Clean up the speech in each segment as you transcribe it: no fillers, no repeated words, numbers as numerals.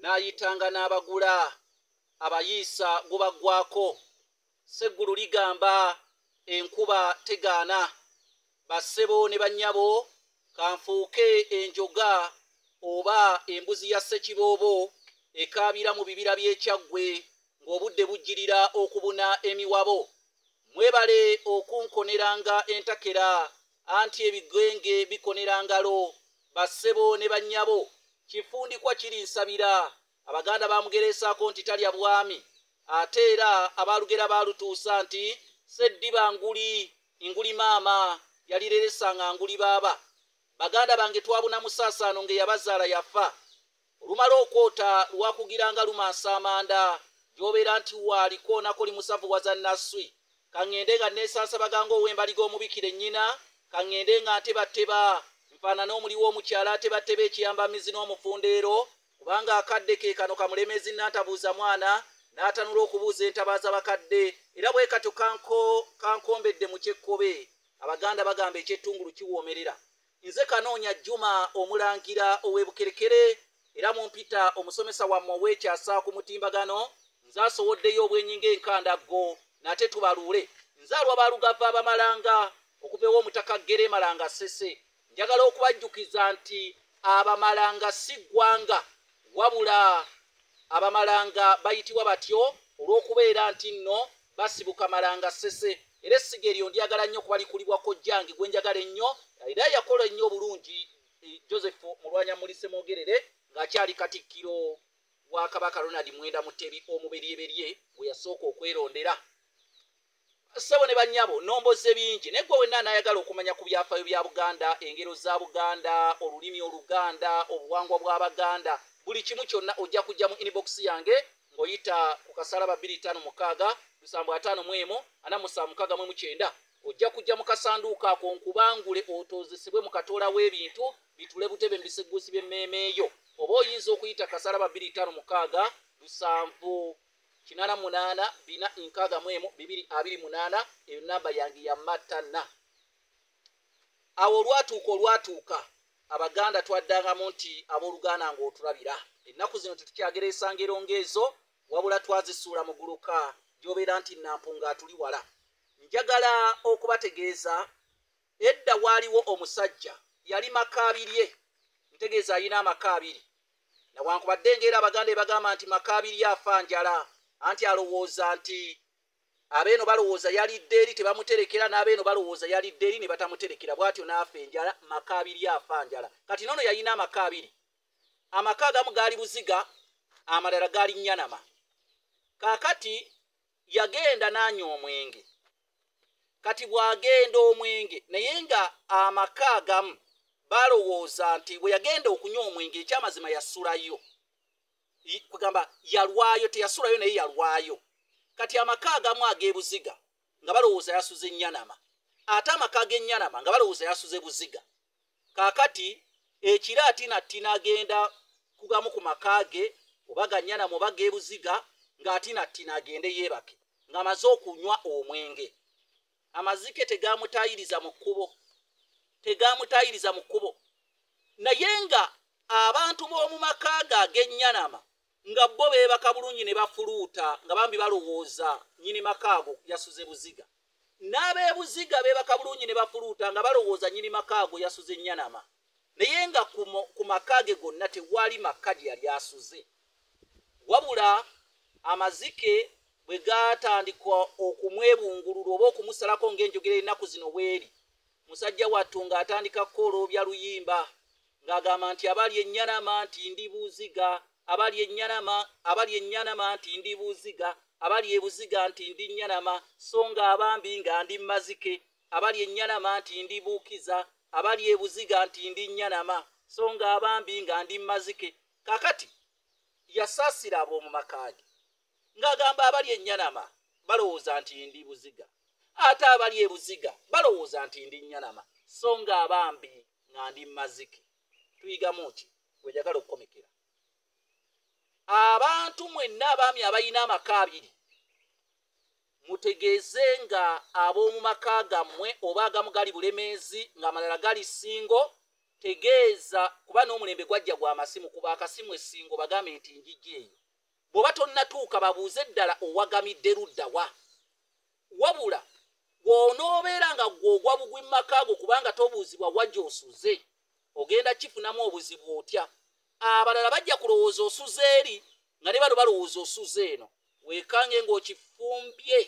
n'ayitanga n'abagula abayiisa gubagwako seggulu ligamba enkuba tegaana bassebo ne bannyabo kanfuuke enjoga oba embuzi ya ssekiboobo ekaabira mu bibira by'ekyaggwe ng'obudde bujjirira okubuna emiwabo mwebale okunkoneranga entakera anti ebigenge bikonera ngalo bassebo ne bannyabo kifundikwa kiri nsabira abaganda bamugeresaako nti talya bwami ate era abalugera balutuusa nti seddiba nguli maama yalireresanga nguli baaba baganda bange twabuna musaasaano ng'eyabazaala yafa olumala okwota lwakugiranga lumansa amanda gy'obeera nti waalikoonako limusavu wazannaswi kaŋŋende nga neesansa baganga ow'embaliga omubikire nnyina kaŋŋende nga ntebateba nfaanana omuli w'omukyala atebateba ekiyambamizi n'omufundeero kubanga akadde ke kano kamulemezi nantabuuza mwana n'atanula okubuuza entabaaza bakadde era bwe katyo kankombedde mu kyekkobe abaganda bagamba ekyettungulu kiwoomerera nze kanoonya Juma omulangira ow'ebukerekere era mumpita omusomesa wammwe ow'ekyasa ku mutimbagano nze asowoddeyo obwenyinga enkandaggo nate tubaluule nzaalwa baalugava abamalanga okuveewo omutaka Ggere Malanga Ssese njagala okubajjukiza nti abamalanga si ggwanga wabula abamalanga bayitibwa batyo olw'okubeera nti nno basibuka Malanga Ssese era essiga eryo ndyagala nnyo kubalikulibwa kojjange gwe njagala ennyo era yakola ennyo obulungi Joseph Mulwanyamulise Mwogerere ng'akyali katikkiro wa Kabaka Ronald Mwenda Mutebi omuberyeberye bwe yasooka okwerondera ssebo ne bannyabo nomboze bingi naye gwe wenna anayagala okumanya ku byafaayo bya Buganda engero za Buganda olulimi Oluganda obuwangwa bw'Abaganda buli kimu kyonna ojja kujja mu inbox yange ng'oyita ku kasalaba 256 751 476 ojja kujja mu kasanduuko ako nkubangule otoozesebwe mu katoola w'ebintu bitule butebe mbisegguusi by'emmeeme eyo oba oyinza okuyita kasalaba 256 788 461 eyo namba yange ya matana awo olwatuuka abaganda twaddangamu nti abooluganda ng'otulabira ennaku zino tetukyageresa ngero ng'ezo wabula twazisuula mu guluka gy'obeera nti nampunga atuli wala njagala okubategeeza edda waaliwo omusajja yali makaabirye ntegeeza ayina amakaabiri nawankubadde ng'era abaganda ebagamba nti makaabiri afa njala anti alowooza nti abeeno balowooza yalidde eri tebamuterekera n'abeeno balowooza yalidde eri ne batamuterekera bw'atyo n'afa enjala makaabiri afa njala kati noono yalina amakaabiri amaka agamu gaali Buziga amalala gaali Nnyanama kaakati yagenda n'anywa omwenge kati bw'agenda omwenge naye nga amaka agamu balowooza nti bwe yagenda okunywa omwenge ekyamazima yassulayo kugamba yalwayo teyasulayo naye yalwayo kati amaka agamu ag'ebuziga nga balowooza yasuze Nnyanama ate amaka ag'Ennyanama nga balowooza yasuze Buziga kaakati ekiraatinatina agenda kugamu ku maka ge oba ga Nnyanama oba g'ebuziga ng'atinatina agende yeebake ng'amaze okunywa omwenge amazike tegamutayiriza mu kkubo naye nga abantu b'omu maka ge ag'Ennyanama nga bo beebaka bulungi ne bafuluuta nga bambi balowooza nnyini maka ago yasuze Buziga n'ab'ebuziga beebaka bulungi ne bafuluuta nga balowooza nnyini maka ago yasuze Ennyanama naye nga ku maka ge gonna tewaali maka gye yali asuze wabula amazike bwe gaatandika okumwebungulula oba okumusalako ng'enjogera ennaku zino bweri musajja wattu ng'atandika kukooloobya luyimba ng'agamba nti abali Ennyanama nti ndi Buziga abali Ennyanama nti ndi Buziga abali ebuziga nti ndi Nnyanama so nga abambi nga ndi Mazike abali Ennyanama nti ndi Buukiza abali ebuziga nti ndi Nnyanama so nga abambi nga ndi Mazike kakati yasaasira ab'omu maka ge ng'agamba abali Ennyanama balowooza nti ndi Buziga ate abali ebuziga balowooza nti ndi Nnyanama so nga abambi nga ndi Mazike tuyigamu ki wejagala okukomekera abantu mwenna abaami abalina amaka abiri mutegeeze nga ab'omu maka gammwe oba agamu gali Bulemeezi ng'amalala gali Ssingo tegeeza kuba n'omulembe gwajja gwa masimu kuba akasimu essingo bagambe nti njijja eyo bw'oba tonnatuuka babuuze ddala owagamidde ludda wa wabula bw'onoobeera nga gw'ogwa bugwi mu maka go kubanga tobuuzibwa wajja osuze ogenda kifunamu obuzibu otya abalala bajja kulowooza osuze eri nga ne bano balowooza osuze eno weekange ng'okifumbye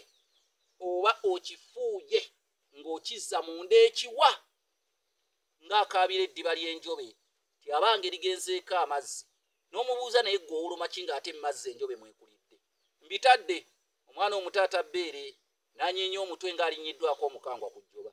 oba okifuuye ng'okizza munda ekiwa ng'akaabira eddiba ly'enjobe ti abange ligenzeeko amazzi n'omubuuza naye gwe owuluma ki ng'ate mu mazzi enjobe mwekulidde mbitadde omwana omutaata bbeere n'anyeenya omutwe ng'alinnyiddwako omukangwa ku jjoba